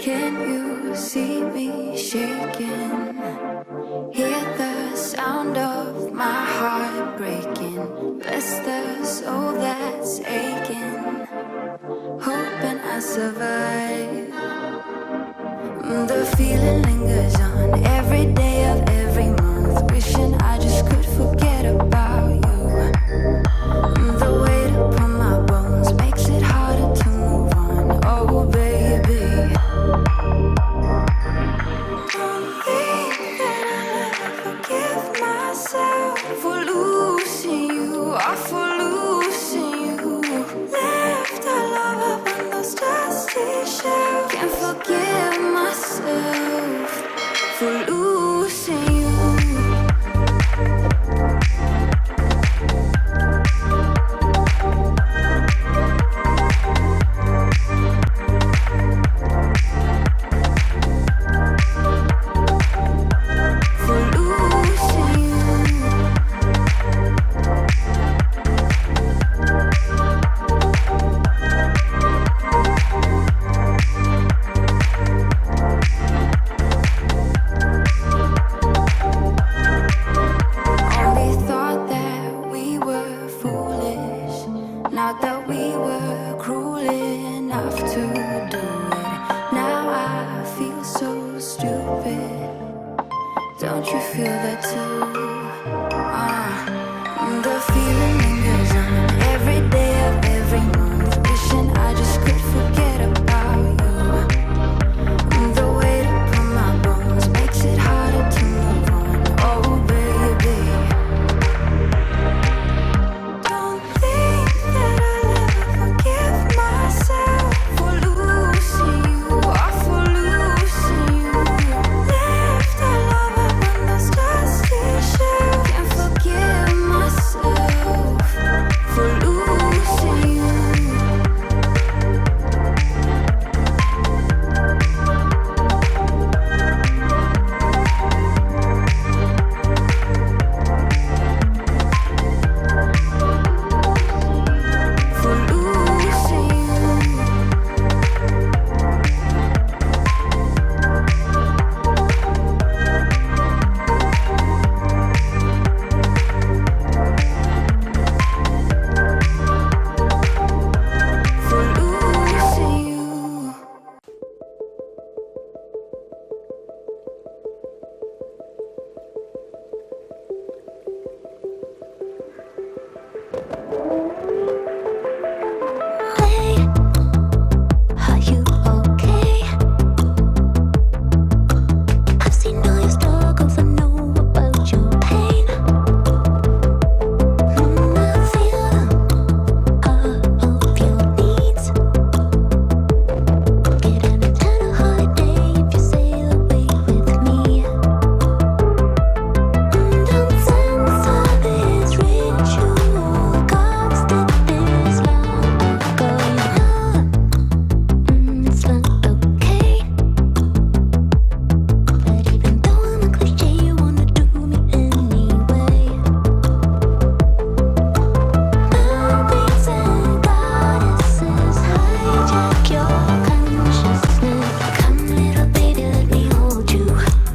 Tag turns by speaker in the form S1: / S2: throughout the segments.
S1: Can you see me shaking? Hear the sound of my heart breaking. Bless the soul that's aching, hoping I survive. The feeling lingers on every day of every month, wishing I just could forget about you. The weight upon my bones makes it harder to move on. Oh baby, don't think that I'll ever forgive myself for losing you, or for losing you. Left our love up on those dusty shelves. Can't forgive myself for losing you. Not that we were cruel enough to do it. Now I feel so stupid. Don't you feel that too? The feeling lingers on every day of every month, wishing I just could forget about you. The weight upon my bones makes it harder to move on. Oh baby, don't think that I'll ever forgive myself for losing you, or for losing you. Left our love up on those dusty shelves. Can't forgive myself for losing you. For losing you. For losing you.
S2: Hey, are you okay? I've seen all your struggles, I know about your pain. I feel all of your needs. Get an eternal holiday if you sail away with me. Don't sense all this ritual gods did this long ago. It's not okay. But even though I'm a cliche, you wanna do me anyway. Mermaids and goddesses hijack your consciousness. Come, little baby, let me hold you.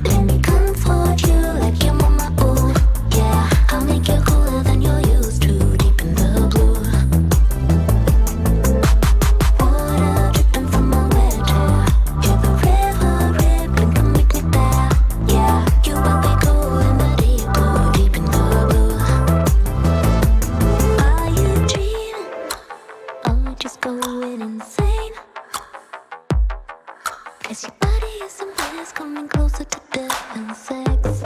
S2: Let me comfort you like your mama. Oh, yeah, I'll make you cooler than you're used to. Deep in the blue, water dripping from my wet hair. Hear the river rippling, come meet me there. Yeah, you and me go in the deep blue, deep in the blue. Are you dreaming or just going insane? 'Cause your body is a mess, coming closer to death and sex.